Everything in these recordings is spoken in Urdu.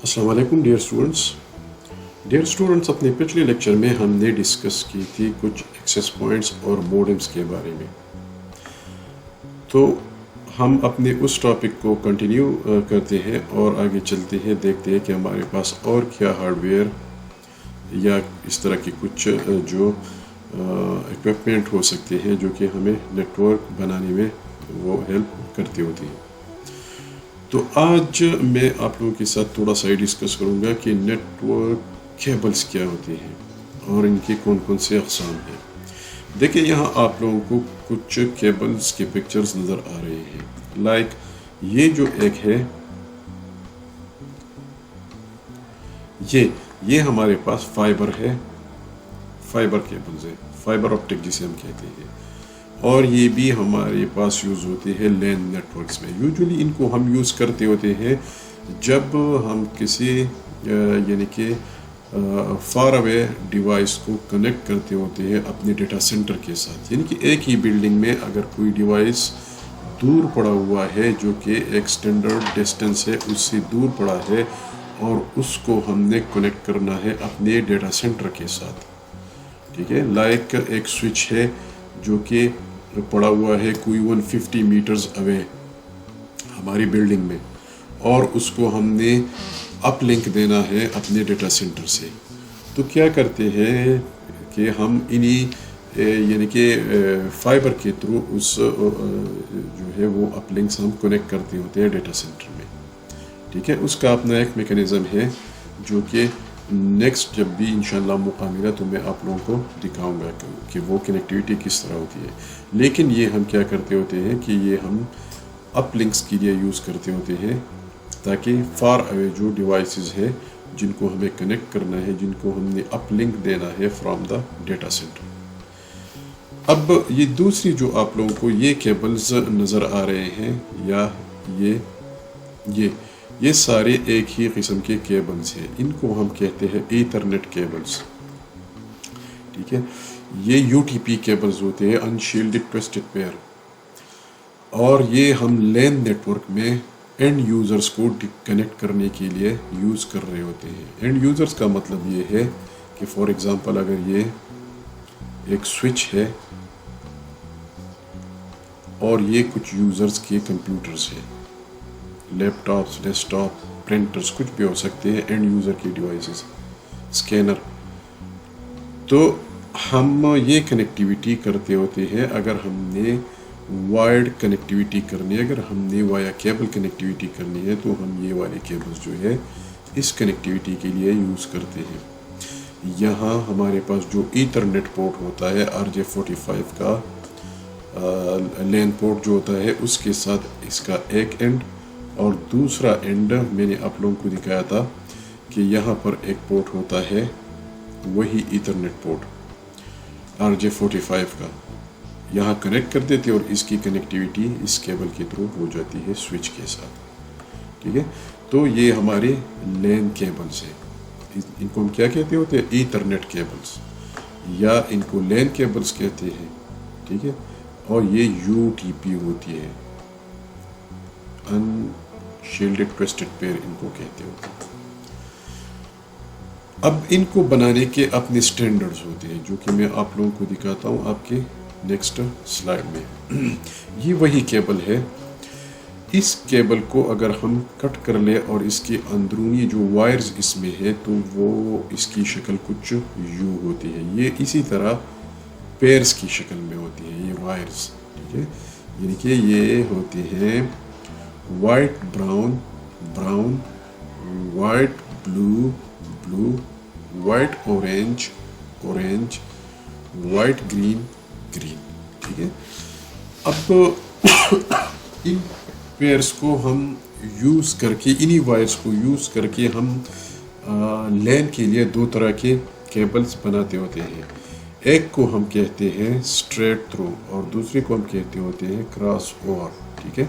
السلام علیکم ڈیئر اسٹوڈنٹس اپنے پچھلے لیکچر میں ہم نے ڈسکس کی تھی کچھ ایکسیس پوائنٹس اور موڈمز کے بارے میں. تو ہم اپنے اس ٹاپک کو کنٹینیو کرتے ہیں اور آگے چلتے ہیں، دیکھتے ہیں کہ ہمارے پاس اور کیا ہارڈ ویئر یا اس طرح کی کچھ جو اکوپمنٹ ہو سکتے ہیں جو کہ ہمیں نیٹ ورک بنانے میں وہ ہیلپ کرتی ہوتی ہیں. تو آج میں آپ لوگوں کے ساتھ تھوڑا سا ڈسکس کروں گا کہ نیٹ ورک کیبلز کیا ہوتی ہیں اور ان کے کون کون سے اقسام ہیں. دیکھیں یہاں آپ لوگوں کو کچھ کیبلز کے پکچرز نظر آ رہے ہیں. لائک یہ جو ایک ہے یہ ہمارے پاس فائبر کیبلز ہے، فائبر آپٹک جسے ہم کہتے ہیں. اور یہ بھی ہمارے پاس یوز ہوتے ہیں لین نیٹ ورکس میں. یوزولی ان کو ہم یوز کرتے ہوتے ہیں جب ہم کسی یعنی کہ فار اوے ڈیوائس کو کنیکٹ کرتے ہوتے ہیں اپنے ڈیٹا سینٹر کے ساتھ. یعنی کہ ایک ہی بلڈنگ میں اگر کوئی ڈیوائس دور پڑا ہوا ہے جو کہ ایک اسٹینڈرڈ ڈسٹینس ہے، اس سے دور پڑا ہے اور اس کو ہم نے کنیکٹ کرنا ہے اپنے ڈیٹا سینٹر کے ساتھ. ٹھیک ہے، لائک ایک سوئچ ہے جو کہ پڑا ہوا ہے کوئی 150 میٹرز اوے ہماری بلڈنگ میں، اور اس کو ہم نے اپ لنک دینا ہے اپنے ڈیٹا سینٹر سے. تو کیا کرتے ہیں کہ ہم یعنی کہ فائبر کے تھرو اس جو ہے وہ اپ لنکس ہم کنیکٹ کرتے ہوتے ہیں ڈیٹا سینٹر میں. ٹھیک ہے، اس کا اپنا ایک میکانزم ہے جو کہ نیکسٹ جب بھی انشاءاللہ موقع ملا تو میں آپ لوگوں کو دکھاؤں گا کہ وہ کنیکٹیوٹی کس طرح ہوتی ہے. لیکن یہ ہم کیا کرتے ہوتے ہیں کہ یہ ہم اپ لنکس کے لیے یوز کرتے ہوتے ہیں تاکہ فار اوے جو ڈیوائسز ہے جن کو ہمیں کنیکٹ کرنا ہے، جن کو ہم نے اپ لنک دینا ہے فرام دا ڈیٹا سینٹر. اب یہ دوسری جو آپ لوگوں کو یہ کیبلز نظر آ رہے ہیں یا یہ سارے ایک ہی قسم کے کیبلز ہیں. ان کو ہم کہتے ہیں ایتھرنیٹ کیبلز. ٹھیک ہے، یہ یو ٹی پی کیبلز ہوتے ہیں، انشیلڈڈ ٹویسٹڈ پیئر. اور یہ ہم لین نیٹ ورک میں اینڈ یوزرز کو کنیکٹ کرنے کے لیے یوز کر رہے ہوتے ہیں. اینڈ یوزرز کا مطلب یہ ہے کہ فار ایگزامپل اگر یہ ایک سوئچ ہے اور یہ کچھ یوزرز کے کمپیوٹرز ہیں، لیپ ٹاپس، ڈیسک ٹاپ، پرنٹرز، کچھ بھی ہو سکتے ہیں اینڈ یوزر کی ڈیوائسز، اسکینر. تو ہم یہ کنیکٹیویٹی کرتے ہوتے ہیں. اگر ہم نے وائرڈ کنیکٹیویٹی کرنی ہے، اگر ہم نے وایا کیبل کنیکٹیویٹی کرنی ہے تو ہم یہ والے کیبلز جو ہے اس کنیکٹیویٹی کے لیے یوز کرتے ہیں. یہاں ہمارے پاس جو ایتھرنیٹ پورٹ ہوتا ہے RJ45 کا لین پورٹ جو ہوتا ہے، اس کے ساتھ اس کا ایک اینڈ اور دوسرا اینڈ میں نے آپ لوگوں کو دکھایا تھا کہ یہاں پر ایک پورٹ ہوتا ہے، وہی ایتھرنیٹ پورٹ RJ45 کا یہاں کنیکٹ کر دیتے اور اس کی کنیکٹیویٹی اس کیبل کے تھرو ہو جاتی ہے سوئچ کے ساتھ. ٹھیک ہے، تو یہ ہمارے لین کیبلز ہیں. ان کو ہم کیا کہتے ہوتے ہیں؟ ایتھرنیٹ کیبلز، یا ان کو لین کیبلز کہتے ہیں. ٹھیک ہے، اور یہ یو ٹی پی ہوتی ہے، انشیلڈڈ ٹویسٹڈ پیئر ان کو کہتے ہوتے ہیں. اب ان کو بنانے کے اپنے سٹینڈرڈز ہوتے ہیں جو کہ میں آپ لوگوں کو دکھاتا ہوں آپ کے نیکسٹ سلائیڈ میں. یہ وہی کیبل ہے. اس کیبل کو اگر ہم کٹ کر لیں اور اس کے اندرونی جو وائرز اس میں ہے تو وہ اس کی شکل کچھ یوں ہوتی ہے. یہ اسی طرح پیئرز کی شکل میں ہوتی ہے یہ وائرز. ٹھیک ہے، یعنی کہ یہ ہوتے ہیں وائٹ براؤن، وائٹ بلو، وائٹ اورینج، وائٹ گرین. ٹھیک ہے، اب ان پیئرز کو ہم یوز کر کے، انہی وائرز کو یوز کر کے ہم لین کے لیے دو طرح کے کیبلز بناتے ہوتے ہیں. ایک کو ہم کہتے ہیں اسٹریٹ تھرو اور دوسرے کو ہم کہتے ہوتے ہیں کراس اوور. ٹھیک ہے،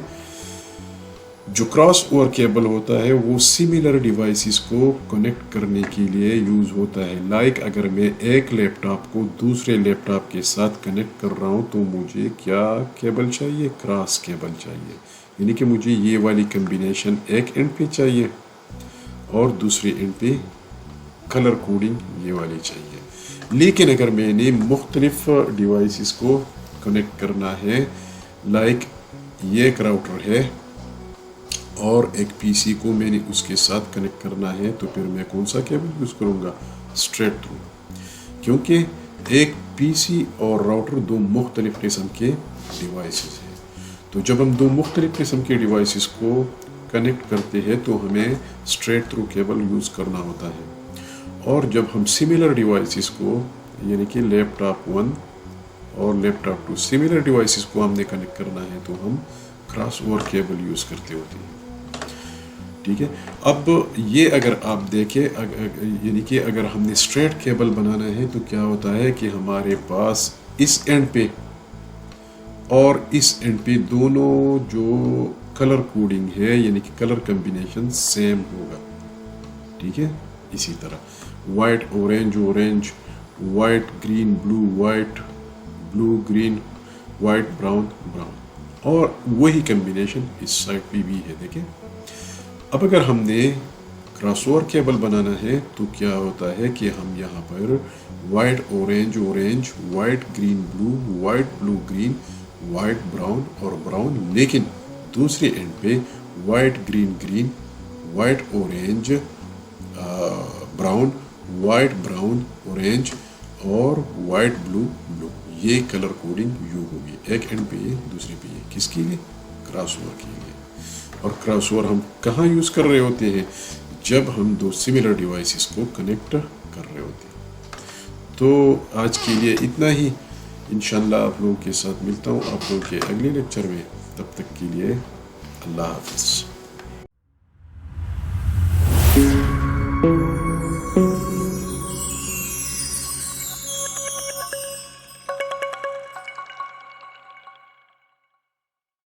جو کراس اوور کیبل ہوتا ہے وہ سملر ڈیوائسز کو کنیکٹ کرنے کے لیے یوز ہوتا ہے. لائک اگر میں ایک لیپ ٹاپ کو دوسرے لیپ ٹاپ کے ساتھ کنیکٹ کر رہا ہوں تو مجھے کیا کیبل چاہیے؟ کراس کیبل چاہیے. یعنی کہ مجھے یہ والی کمبینیشن ایک اینڈ پہ چاہیے اور دوسرے اینڈ پہ کلر کوڈنگ یہ والی چاہیے. لیکن اگر میں نے مختلف ڈیوائسز کو کنیکٹ کرنا ہے، لائک یہ ایک راؤٹر ہے اور ایک پی سی کو میں نے اس کے ساتھ کنیکٹ کرنا ہے، تو پھر میں کون سا کیبل یوز کروں گا؟ Straight through. کیونکہ ایک پی سی اور راؤٹر دو مختلف قسم کے ڈیوائسز ہیں. تو جب ہم دو مختلف قسم کے ڈیوائسز کو کنیکٹ کرتے ہیں تو ہمیں اسٹریٹ تھرو کیبل یوز کرنا ہوتا ہے. اور جب ہم سملر ڈیوائسز کو، یعنی کہ لیپ ٹاپ 1 اور لیپ ٹاپ 2 سملر ڈیوائسز کو ہم نے کنیکٹ کرنا ہے تو ہم کراس اوور کیبل یوز کرتے ہوتے ہیں. ٹھیک ہے. اب یہ اگر آپ دیکھیں، یعنی کہ اگر ہم نے اسٹریٹ کیبل بنانا ہے تو کیا ہوتا ہے کہ ہمارے پاس اس اینڈ پہ اور اس اینڈ پہ دونوں جو کلر کوڈنگ ہے، یعنی کہ کلر کمبینیشن سیم ہوگا. ٹھیک ہے. اسی طرح white orange orange, white green blue white, blue green, white brown brown, اور وہی کمبینیشن اس سائڈ پہ بھی ہے. دیکھیں اب اگر ہم نے کراس اوور کیبل بنانا ہے تو کیا ہوتا ہے کہ ہم یہاں پر white orange orange, white green blue, white blue green, white brown اور براؤن، لیکن دوسرے اینڈ پہ white green green, white orange brown, white brown orange اور وائٹ بلو بلو. یہ کلر کوڈنگ یوں ہوگی، ایک اینڈ پہ یہ، دوسرے پہ یہ. کس کے لیے؟ کراس اوور کے لیے. اور کراس اوور ہم کہاں یوز کر رہے ہوتے ہیں؟ جب ہم دو سملر ڈیوائسز کو کنیکٹ کر رہے ہوتے ہیں. تو آج کے لیے اتنا ہی. انشاءاللہ آپ لوگوں کے ساتھ ملتا ہوں آپ لوگوں کے اگلے لیکچر میں. تب تک کے لیے اللہ حافظ.